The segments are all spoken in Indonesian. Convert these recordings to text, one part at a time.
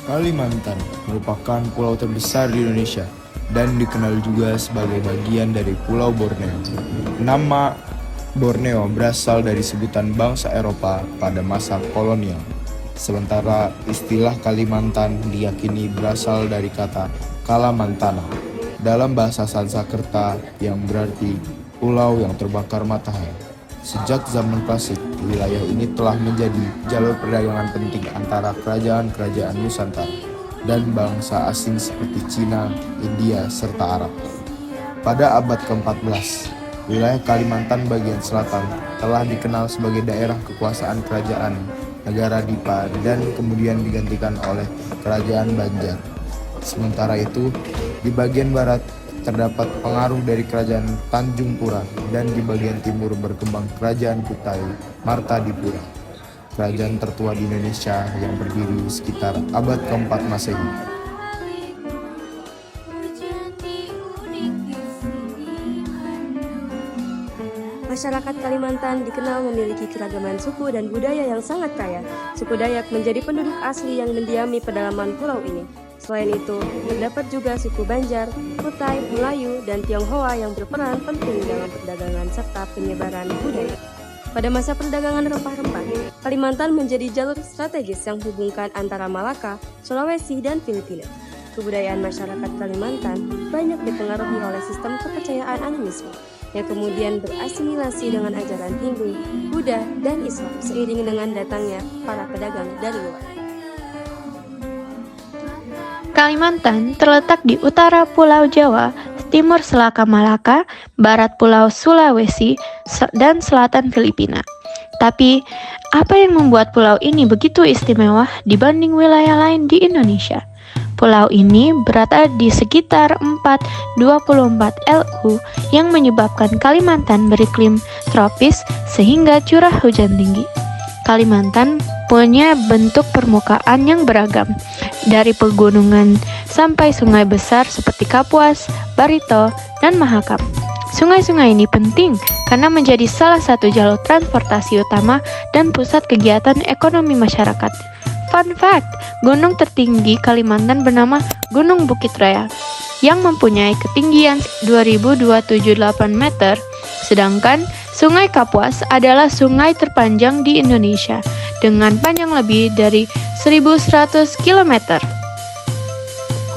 Kalimantan merupakan pulau terbesar di Indonesia dan dikenal juga sebagai bagian dari Pulau Borneo. Nama Borneo berasal dari sebutan bangsa Eropa pada masa kolonial. Sementara istilah Kalimantan diyakini berasal dari kata Kalamantana dalam bahasa Sanskerta yang berarti pulau yang terbakar matahari. Sejak zaman klasik, wilayah ini telah menjadi jalur perdagangan penting antara kerajaan-kerajaan Nusantara dan bangsa asing seperti Cina, India, serta Arab. Pada abad ke-14, wilayah Kalimantan bagian selatan telah dikenal sebagai daerah kekuasaan kerajaan negara Dipa dan kemudian digantikan oleh kerajaan Banjar. Sementara itu, di bagian barat terdapat pengaruh dari kerajaan Tanjung Pura dan di bagian timur berkembang kerajaan Kutai Martadipura, kerajaan tertua di Indonesia yang berdiri sekitar abad ke-4 Masehi. Masyarakat Kalimantan dikenal memiliki keragaman suku dan budaya yang sangat kaya. Suku Dayak menjadi penduduk asli yang mendiami pedalaman pulau ini. Selain itu, terdapat juga suku Banjar, Kutai, Melayu, dan Tionghoa yang berperan penting dalam perdagangan serta penyebaran budaya. Pada masa perdagangan rempah-rempah, Kalimantan menjadi jalur strategis yang menghubungkan antara Malaka, Sulawesi, dan Filipina. Kebudayaan masyarakat Kalimantan banyak dipengaruhi oleh sistem kepercayaan animisme, yang kemudian berasimilasi dengan ajaran Hindu, Buddha, dan Islam seiring dengan datangnya para pedagang dari luar. Kalimantan terletak di utara Pulau Jawa, timur Selat Malaka, barat Pulau Sulawesi, dan selatan Filipina. Tapi, apa yang membuat pulau ini begitu istimewa dibanding wilayah lain di Indonesia? Pulau ini berada di sekitar 424 LU yang menyebabkan Kalimantan beriklim tropis sehingga curah hujan tinggi. Kalimantan punya bentuk permukaan yang beragam, dari pegunungan sampai sungai besar seperti Kapuas, Barito, dan Mahakam. Sungai-sungai ini penting karena menjadi salah satu jalur transportasi utama dan pusat kegiatan ekonomi masyarakat. Fun fact, gunung tertinggi Kalimantan bernama Gunung Bukit Raya yang mempunyai ketinggian 2.278 meter, sedangkan Sungai Kapuas adalah sungai terpanjang di Indonesia dengan panjang lebih dari 1.100 km.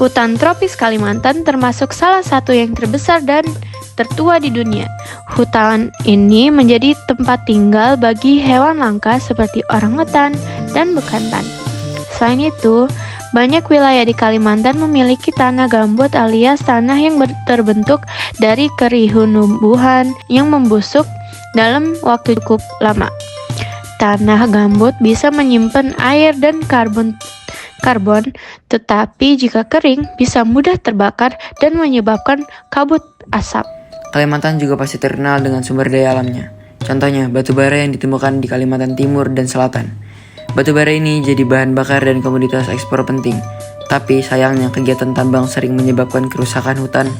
Hutan tropis Kalimantan termasuk salah satu yang terbesar dan tertua di dunia. Hutan ini menjadi tempat tinggal bagi hewan langka seperti orangutan dan bekantan. Selain itu, banyak wilayah di Kalimantan memiliki tanah gambut alias tanah yang terbentuk dari kerihun-numbuhan yang membusuk dalam waktu cukup lama. Tanah gambut bisa menyimpan air dan karbon, tetapi jika kering bisa mudah terbakar dan menyebabkan kabut asap. Kalimantan juga pasti terkenal dengan sumber daya alamnya. Contohnya, batu bara yang ditemukan di Kalimantan Timur dan Selatan. Batu bara ini jadi bahan bakar dan komoditas ekspor penting. Tapi sayangnya kegiatan tambang sering menyebabkan kerusakan hutan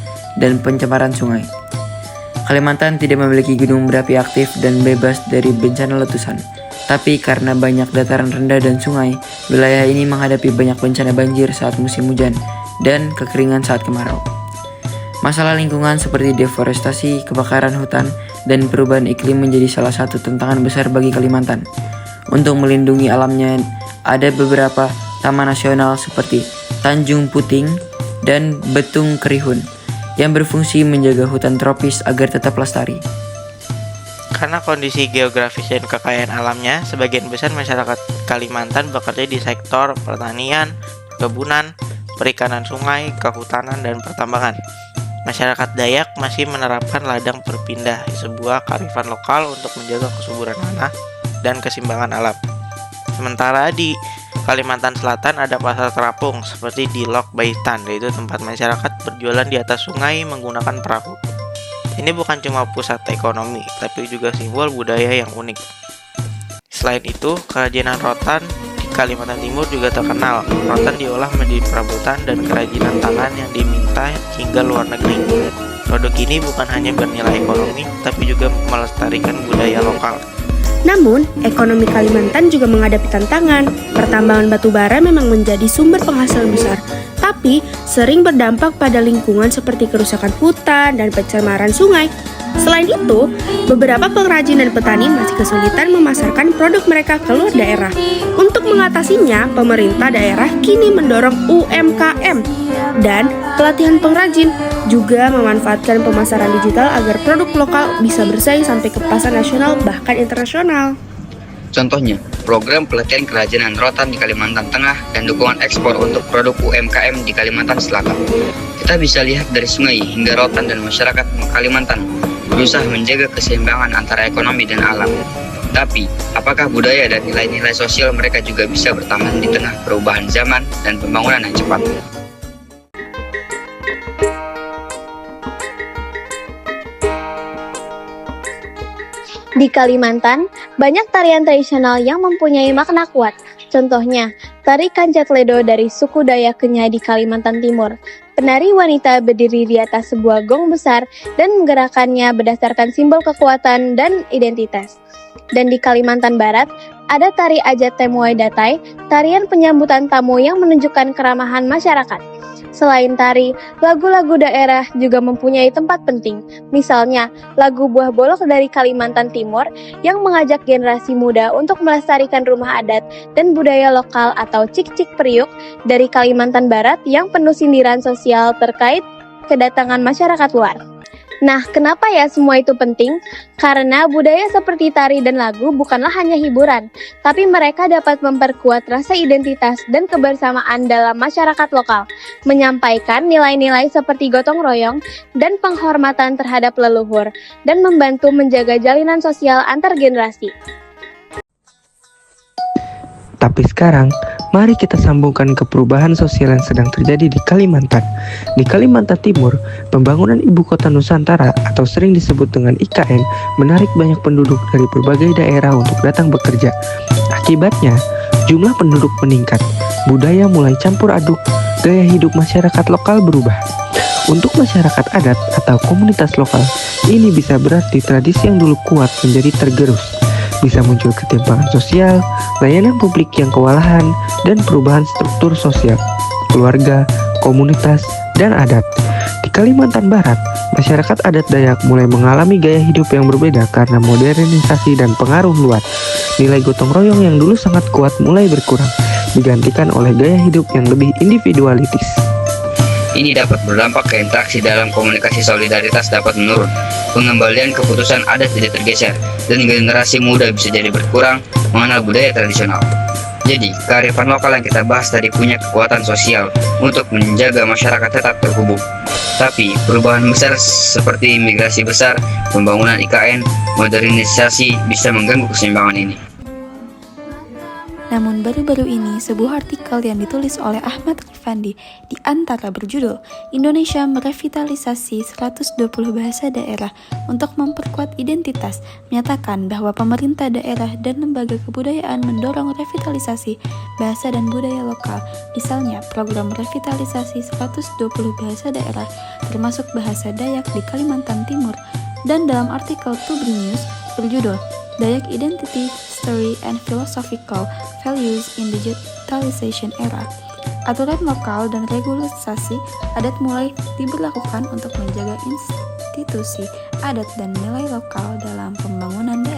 dan pencemaran sungai. Kalimantan tidak memiliki gunung berapi aktif dan bebas dari bencana letusan. Tapi karena banyak dataran rendah dan sungai, wilayah ini menghadapi banyak bencana banjir saat musim hujan dan kekeringan saat kemarau. Masalah lingkungan seperti deforestasi, kebakaran hutan, dan perubahan iklim menjadi salah satu tantangan besar bagi Kalimantan. Untuk melindungi alamnya, ada beberapa taman nasional seperti Tanjung Puting dan Betung Kerihun yang berfungsi menjaga hutan tropis agar tetap lestari. Karena kondisi geografis dan kekayaan alamnya, sebagian besar masyarakat Kalimantan bekerja di sektor pertanian, perkebunan, perikanan sungai, kehutanan, dan pertambangan. Masyarakat Dayak masih menerapkan ladang berpindah, sebuah kearifan lokal untuk menjaga kesuburan tanah dan keseimbangan alam. Sementara di Kalimantan Selatan ada pasar terapung seperti di Lok Baitan, yaitu tempat masyarakat berjualan di atas sungai menggunakan perahu. Ini bukan cuma pusat ekonomi, tapi juga simbol budaya yang unik. Selain itu, kerajinan rotan di Kalimantan Timur juga terkenal. Rotan diolah menjadi perabotan dan kerajinan tangan yang diminta hingga luar negeri. Produk ini bukan hanya bernilai ekonomi, tapi juga melestarikan budaya lokal. Namun, ekonomi Kalimantan juga menghadapi tantangan. Pertambangan batu bara memang menjadi sumber penghasilan besar, tapi sering berdampak pada lingkungan seperti kerusakan hutan dan pencemaran sungai. Selain itu, beberapa pengrajin dan petani masih kesulitan memasarkan produk mereka keluar daerah. Untuk mengatasinya, pemerintah daerah kini mendorong UMKM dan pelatihan pengrajin, juga memanfaatkan pemasaran digital agar produk lokal bisa bersaing sampai ke pasar nasional bahkan internasional. Contohnya, program pelatihan kerajinan rotan di Kalimantan Tengah dan dukungan ekspor untuk produk UMKM di Kalimantan Selatan. Kita bisa lihat dari sungai hingga rotan dan masyarakat Kalimantan berusaha menjaga keseimbangan antara ekonomi dan alam. Tapi, apakah budaya dan nilai-nilai sosial mereka juga bisa bertahan di tengah perubahan zaman dan pembangunan yang cepat? Di Kalimantan, banyak tarian tradisional yang mempunyai makna kuat. Contohnya, tari Kancet Ledo dari suku Dayak Kenyah di Kalimantan Timur. Penari wanita berdiri di atas sebuah gong besar dan menggerakkannya berdasarkan simbol kekuatan dan identitas. Dan di Kalimantan Barat, ada tari Ajat Temuai Datai, tarian penyambutan tamu yang menunjukkan keramahan masyarakat. Selain tari, lagu-lagu daerah juga mempunyai tempat penting. Misalnya, lagu Buah Bolok dari Kalimantan Timur yang mengajak generasi muda untuk melestarikan rumah adat dan budaya lokal atau Cik-Cik Priuk dari Kalimantan Barat yang penuh sindiran sosial terkait kedatangan masyarakat luar. Nah, kenapa ya semua itu penting? Karena budaya seperti tari dan lagu bukanlah hanya hiburan, tapi mereka dapat memperkuat rasa identitas dan kebersamaan dalam masyarakat lokal, menyampaikan nilai-nilai seperti gotong royong dan penghormatan terhadap leluhur, dan membantu menjaga jalinan sosial antar generasi. Tapi sekarang, mari kita sambungkan ke perubahan sosial yang sedang terjadi di Kalimantan. Di Kalimantan Timur, pembangunan Ibu Kota Nusantara atau sering disebut dengan IKN menarik banyak penduduk dari berbagai daerah untuk datang bekerja. Akibatnya, jumlah penduduk meningkat, budaya mulai campur aduk, gaya hidup masyarakat lokal berubah. Untuk masyarakat adat atau komunitas lokal, ini bisa berarti tradisi yang dulu kuat menjadi tergerus. Bisa muncul ketimpangan sosial, layanan publik yang kewalahan, dan perubahan struktur sosial, keluarga, komunitas, dan adat. Di Kalimantan Barat, masyarakat adat Dayak mulai mengalami gaya hidup yang berbeda karena modernisasi dan pengaruh luar. Nilai gotong royong yang dulu sangat kuat mulai berkurang, digantikan oleh gaya hidup yang lebih individualitis. Ini dapat berdampak ke interaksi dalam komunikasi, solidaritas dapat menurun, pengembalian keputusan adat jadi tergeser, dan generasi muda bisa jadi berkurang mengenal budaya tradisional. Jadi, kearifan lokal yang kita bahas tadi punya kekuatan sosial untuk menjaga masyarakat tetap terhubung. Tapi, perubahan besar seperti migrasi besar, pembangunan IKN, modernisasi bisa mengganggu keseimbangan ini. Namun baru-baru ini sebuah artikel yang ditulis oleh Ahmad Rifandi di Antara berjudul Indonesia Merevitalisasi 120 Bahasa Daerah untuk Memperkuat Identitas menyatakan bahwa pemerintah daerah dan lembaga kebudayaan mendorong revitalisasi bahasa dan budaya lokal. Misalnya program revitalisasi 120 bahasa daerah termasuk bahasa Dayak di Kalimantan Timur. Dan dalam artikel Tubri News berjudul Dayak Identity, Story, and Philosophical Values in Digitalization Era. Aturan lokal dan regularisasi adat mulai diberlakukan untuk menjaga institusi adat dan nilai lokal dalam pembangunan daerah.